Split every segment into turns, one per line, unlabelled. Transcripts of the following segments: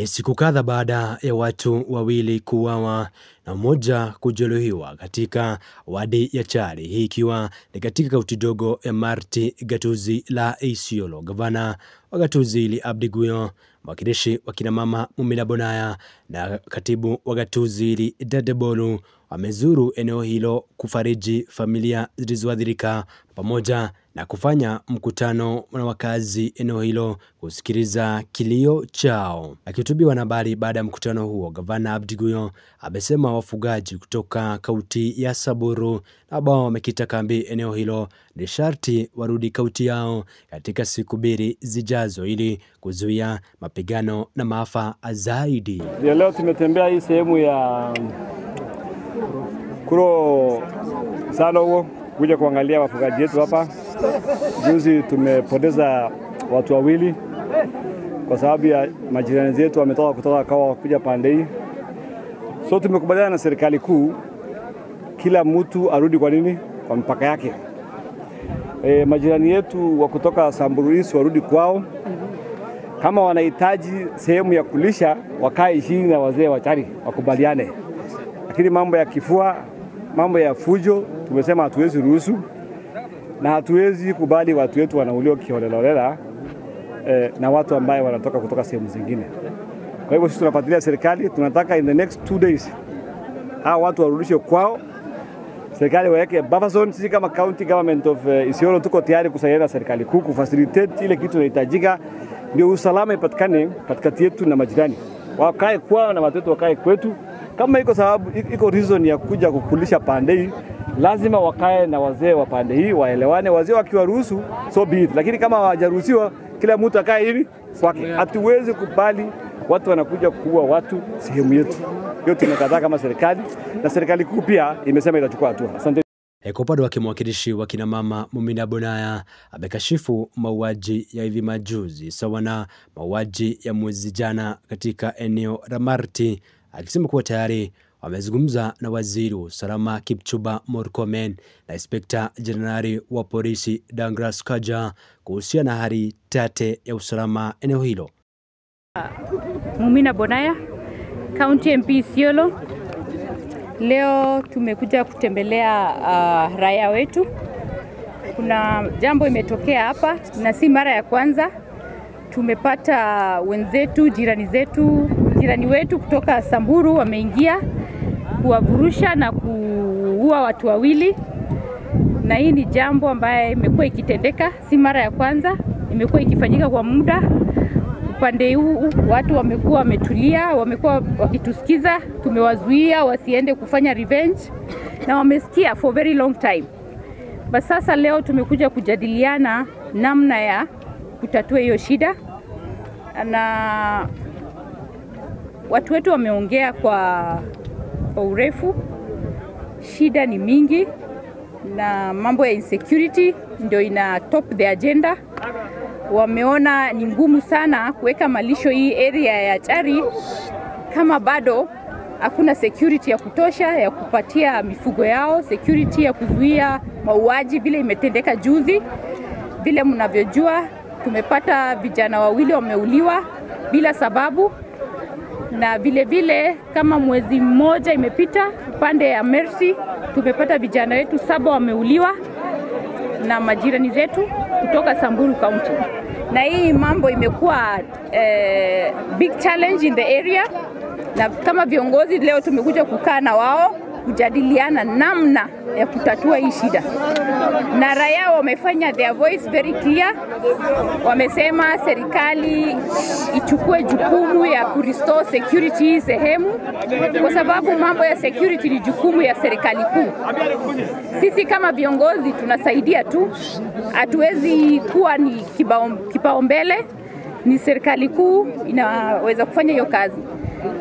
Siku kadhaa baada ya watu wawili kuuawa na mmoja kujeruhiwa katika wadi ya Chari, hii ikiwa ni katika kaunti dogo ya Marti, gatuzi la Isiolo. Gavana wa gatuzi hili Abdi Guyo, mwakilishi wa kina mama Mumina Bonaya na katibu wa gatuzi hili Dade Bolu wamezuru eneo hilo kufariji familia zilizoathirika pamoja na kufanya mkutano na wakazi eneo hilo kusikiliza kilio chao. Akihutubia wanahabari baada ya mkutano huo, Gavana Abdi Guyo amesema wafugaji kutoka kaunti ya Samburu ambao wamekita kambi eneo hilo ni sharti warudi kaunti yao katika siku mbili zijazo ili kuzuia mapigano na maafa zaidi.
Leo tumetembea hii sehemu ya Kuro Salowo kuja kuangalia wafugaji wetu hapa. Juzi tumepoteza watu wawili kwa sababu ya majirani zetu wametoka kutoka kuja pande hii. So tumekubaliana na serikali kuu kila mtu arudi kwa mpaka yake. Majirani yetu wa kutoka Samburu East warudi kwao. Kama wanahitaji sehemu ya kulisha, wakae chini na wazee wa Chari wakubaliane. Lakini mambo ya kifua, mambo ya fujo, tumesema hatuwezi ruhusu na hatuwezi kubali watu wetu wanauliwa kiholela na watu ambao wanatoka kutoka sehemu zingine. Kwa hivyo sisi tunafuatilia serikali, tunataka in the next 2 days hao watu warudishwe kwao. Serikali waweke buffer zone. Sisi kama county government of Isiolo tuko tayari kusaidia serikali kuu kufacilitate ile kitu inahitajika ndio usalama ipatikane katikati yetu na majirani. Wakae kwao na watoto wakae kwetu. Kama iko reason ya kuja kukulisha pande hii, lazima wakae na wazee wa pande hii waelewane. Wazee wakiwaruhusu so be it, lakini kama hawajaruhusiwa kila mtu akae hivi kwake. Hatuwezi kubali watu wanakuja kuua watu sehemu yetu. Hiyo tunakataa kama serikali, na serikali kuu pia imesema itachukua hatua. Asante.
Kwa upande wake mwakilishi wa kina mama Mumina Bonaya amekashifu mauaji ya hivi majuzi sawa na mauaji ya mwezi jana katika eneo la Marti, akisema kuwa tayari wamezungumza na waziri wa usalama Kipchumba Murkomen na inspekta jenerali wa polisi Douglas Kanja kuhusiana na hali tete ya usalama eneo hilo.
Mumina Bonaya, County MP Isiolo. Leo tumekuja kutembelea raia wetu. Kuna jambo imetokea hapa na si mara ya kwanza. Tumepata wenzetu, jirani wetu kutoka Samburu wameingia kuwavurusha na kuua watu wawili. Na hii ni jambo ambaye imekuwa ikitendeka, si mara ya kwanza, imekuwa ikifanyika kwa muda. Upande huu watu wamekuwa wametulia, wamekuwa wakitusikiza, tumewazuia wasiende kufanya revenge na wamesikia for very long time. Basi sasa leo tumekuja kujadiliana namna ya kutatua hiyo shida, na watu wetu wameongea kwa urefu. Shida ni mingi na mambo ya insecurity ndio ina top the agenda. Wameona ni ngumu sana kuweka malisho hii area ya Chari kama bado hakuna security ya kutosha ya kupatia mifugo yao, security ya kuzuia mauaji vile imetendeka juzi. Vile mnavyojua tumepata vijana wawili wameuliwa bila sababu, na vile kama mwezi mmoja imepita upande ya Mercy tumepata vijana wetu 7 wameuliwa na majirani zetu kutoka Samburu County. Na hii mambo imekuwa big challenge in the area, na kama viongozi leo tumekuja kukaa na wao kujadiliana namna ya kutatua hii shida. Na raia wamefanya their voice very clear. Wamesema serikali ichukue jukumu ya kurestore security sehemu, kwa sababu mambo ya security ni jukumu ya serikali kuu. Sisi kama viongozi tunasaidia tu, hatuwezi kuwa ni kipaumbele, ni serikali kuu inaweza kufanya hiyo kazi.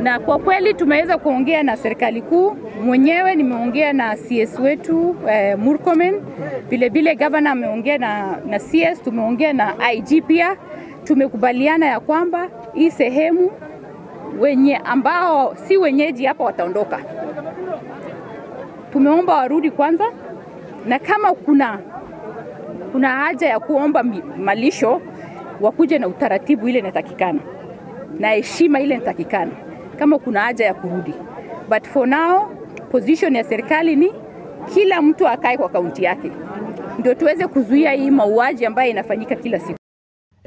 Na kwa kweli tumeweza kuongea na serikali kuu, mwenyewe nimeongea na CS wetu Murkomen, vile governor ameongea na CS, tumeongea na IG pia. Tumekubaliana ya kwamba hii sehemu wenye ambao si wenyeji hapa wataondoka. Tumeomba warudi kwanza, na kama kuna haja ya kuomba malisho wakuje na utaratibu ile inatakikana. na heshima ile nitakikana kama kuna haja ya kurudi. But for now, position ya serikali ni kila mtu akae kwa kaunti yake, ndio tuweze kuzuia hii mauaji ambayo inafanyika kila siku.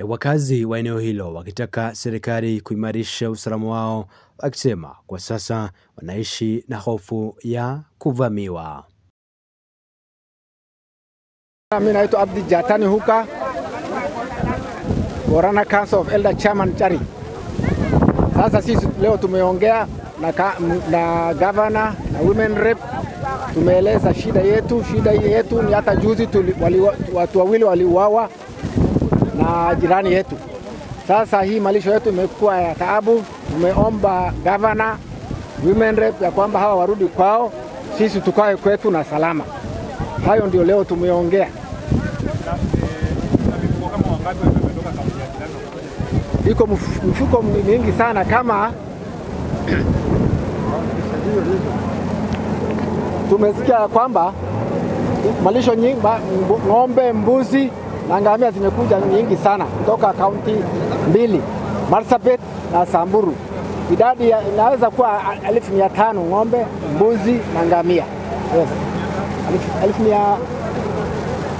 Wakazi wa eneo hilo wakitaka serikali kuimarisha usalama wao, wakisema kwa sasa wanaishi na hofu ya kuvamiwa.
Mimi naitwa Abdi Jatani Huka, Borana Council of Elder Chairman Chari. Sasa sisi leo tumeongea na governor na women rep, tumeeleza shida yetu. Shida yetu ni hata juzi watu wawili waliuawa na jirani yetu. Sasa hii malisho yetu imekuwa ya taabu. Tumeomba governor, women rep ya kwamba hawa warudi kwao, sisi tukae kwetu na salama. Hayo ndio leo tumeongea. Iko mfuko mingi sana kama tumesikia kwamba malisho nyingi, ng'ombe, mbuzi na ngamia zimekuja nyingi sana kutoka kaunti mbili, Marsabit na Samburu. Idadi inaweza kuwa 1500 ng'ombe, mbuzi na ngamia. Yes.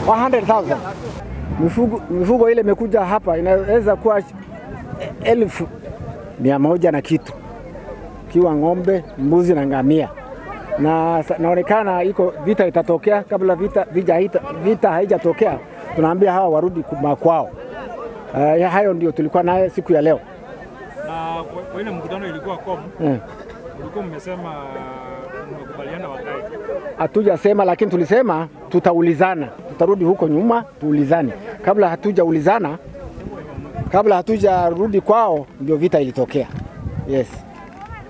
100,000. Mifugo ile imekuja hapa inaweza kuwa 1,100 na kitu, kiwa ng'ombe, mbuzi na ngamia. Na naonekana iko vita itatokea. Kabla vita haijatokea, tunaambia hawa warudi makwao. Hayo ndio tulikuwa naye siku ya leo.
Na kwa ile mkutano ilikuwa ulikuwa mmesema mmekubaliana wakae?
Hatujasema, lakini tulisema tutaulizana, tutarudi huko nyuma tuulizane. Kabla hatujaulizana, kabla hatujarudi kwao, ndio vita ilitokea. Yes.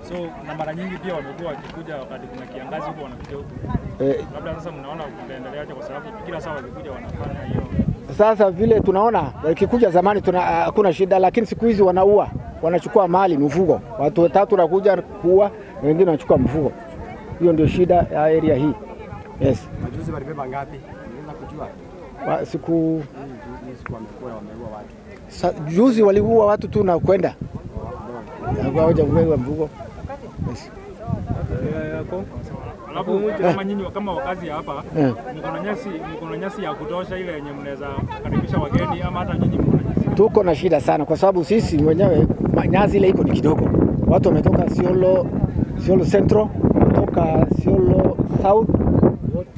So na mara nyingi pia wamekuwa wakikuja wakati kuna kiangazi huko wanakuja huko. Labda sasa mnaona kuendelea kwa sababu kila saa wakikuja wanafanya hiyo.
Sasa vile tunaona ikikuja zamani hakuna shida, lakini siku hizi wanaua, wanachukua mali, mifugo. Watu watatu wanakuja kuua, wengine wanachukua mifugo. Hiyo ndio shida ya area hii. Yes.
Majuzi walibeba ngapi? Unaweza kujua?
Siku
wamekuwa wameua watu.
Juzi waliua watu tu na kwenda. Hawaja kubeba mifugo. Yes.
Alafu kama nyinyi kama wakazi hapa, mko na nyasi ya kutosha ile yenye mnaweza karibisha wageni, ama hata nyinyi mko na nyasi?
Tuko na shida sana kwa sababu sisi wenyewe nyasi ile iko ni kidogo. Watu wametoka Isiolo Central, kutoka Isiolo South,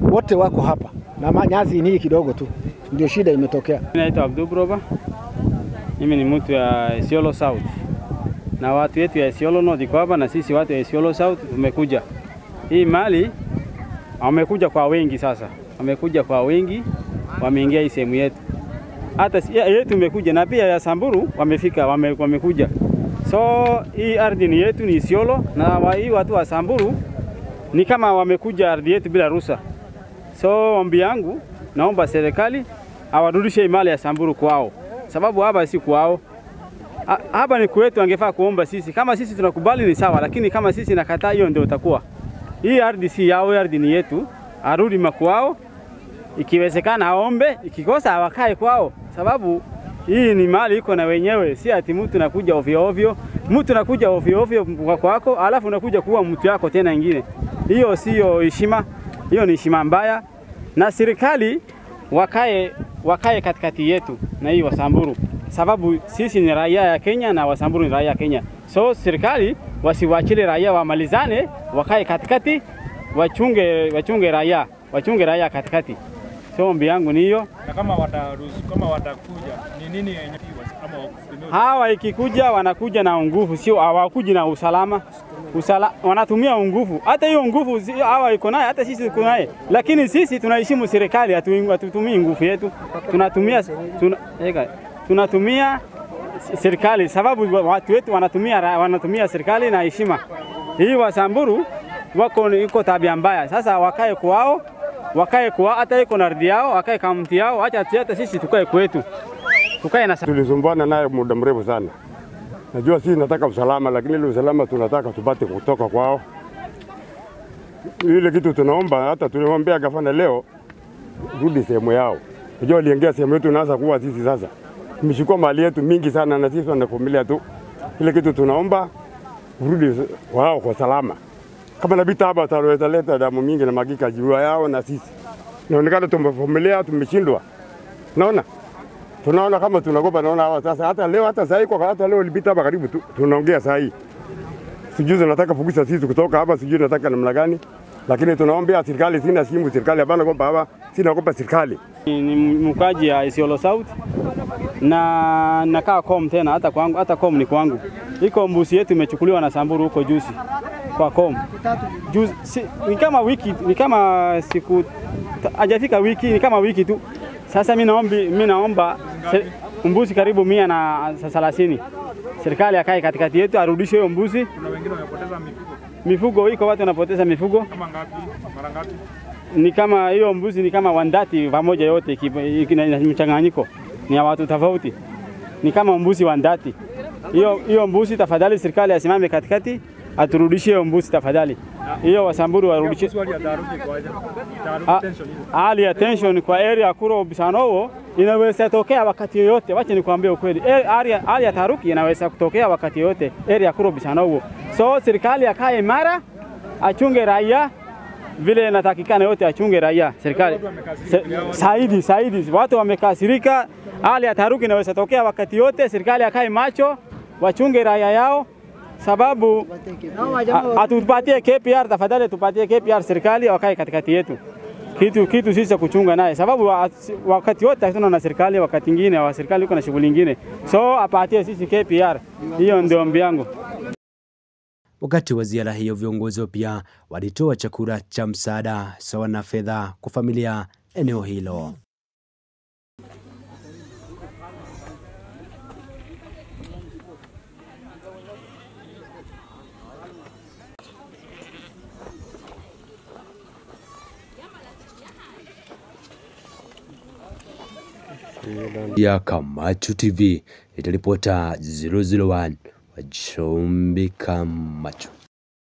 wote wako hapa. Na nyasi ni kidogo tu. Ndio shida imetokea.
Naitwa Abdul Broba. Mimi ni mtu ya Isiolo South. Na watu wetu ya Isiolo North kwa hapa, na sisi watu ya Isiolo South tumekuja. Hii mali wamekuja kwa wengi sasa. Wamekuja kwa wengi, wameingia hii sehemu yetu. Hata yetu tumekuja na pia ya Samburu wamefika, wamekuja. So hii ardhi ni yetu, ni Isiolo, na hii watu wa Samburu ni kama wamekuja ardhi yetu bila ruhusa. So ombi yangu, naomba serikali awarudishe hii mali ya Samburu kwao. Sababu hapa si kwao. Hapa ni kwetu, angefaa kuomba sisi. Kama sisi tunakubali ni sawa, lakini kama sisi nakataa, hiyo ndio utakuwa. Hii ardhi si yao, ardhi ni yetu. Arudi makwao. Ikiwezekana aombe, ikikosa awakae kwao. Sababu hii ni mali iko na wenyewe, si ati mtu nakuja ovyo ovyo. Mtu nakuja ovyo ovyo kwako, alafu unakuja kuua mtu yako tena nyingine. Hiyo sio heshima, hiyo ni heshima mbaya. Na serikali wakae katikati yetu na hii Wasamburu. Sababu sisi ni raia ya Kenya na Wasamburu ni raia ya Kenya. So serikali wasiwachile raia wamalizane, wakae katikati, wachunge raia katikati. So ombi yangu ni hiyo.
Na kama watakuja ni nini yenye kama wakufikiria?
Hawa ikikuja wanakuja na nguvu, sio hawakuji na usalama. Wanatumia nguvu. Hata hiyo nguvu hawa iko naye, hata sisi tuko naye. Lakini sisi tunaheshimu serikali, hatutumii nguvu yetu. Tunatumia serikali sababu watu wetu wanatumia serikali na heshima. Hii Wasamburu iko tabia mbaya. Sasa wakae kwao, hata iko na ardhi yao, wakae kaunti yao, hata sisi tukae kwetu. Tukae na
tulisumbuana naye muda mrefu sana. Najua sisi nataka usalama, lakini ile usalama tunataka tupate kutoka kwao. Ile kitu tunaomba, hata tulimwambia gavana leo rudi sehemu yao. Najua waliingia sehemu yetu, naanza kuwa sisi sasa tumechukua mali yetu mingi sana, na sisi tunavumilia tu. Ile kitu tunaomba urudi wao kwa salama. Kama nabita hapa wataweza leta damu mingi na magika jua yao na sisi. Inaonekana tumevumilia, tumeshindwa. Naona? Tunaona kama tunagopa, naona hawa sasa hata leo hata saa hii kwa hata leo libita hapa karibu tunaongea saa hii. Sijui nataka fukuza sisi kutoka hapa, sijui nataka namna gani. Lakini tunaomba serikali, sina simu serikali, hapana kwamba hapa sina kwamba serikali.
Ni mkaji ya Isiolo South na nakaa Kom tena, hata kwangu, hata Kom ni kwangu. Iko mbuzi yetu imechukuliwa na Samburu huko juzi kwa Kom. Juzi ni kama wiki, ni kama siku hajafika wiki, ni kama wiki tu. Sasa mimi naomba mbuzi karibu 130. Serikali akae katikati yetu arudishe hiyo mbuzi.
Kuna wengine wamepoteza
mifugo, iko watu wanapoteza mifugo.
Kama ngapi? Mara ngapi?
Ni kama hiyo mbuzi ni kama 130 pamoja yote ina mchanganyiko. Ni ya watu tofauti. Ni kama mbuzi 130. Hiyo mbuzi tafadhali serikali asimame katikati aturudishie hiyo mbuzi tafadhali. Hiyo Wasamburu warudishie. Hali ya tension kwa area Kuro Bisanowo inaweza tokea wakati yoyote. Wacha nikwambie ukweli. Hali ya taharuki inaweza kutokea wakati yoyote area Kuro Bisanowo. So serikali akae imara, achunge raia vile inatakikana, yote achunge raia. Serikali saidi watu wamekasirika, hali ya taharuki inaweza tokea wakati yote. Serikali akae macho, wachunge raia yao, sababu atupatie KPR tafadhali, tupatie KPR serikali, wakae katikati yetu. Kitu sisi kuchunga naye, sababu wakati wote hatuna na serikali, wakati mwingine wa serikali uko na shughuli nyingine, so apatie sisi KPR. Hiyo ndio ombi yangu.
Wakati wa ziara hiyo, viongozi pia walitoa chakula cha msaada sawa na fedha kwa familia eneo hilo. Ya Kamachu TV itaripota 001 wa Chumbi Kamachu.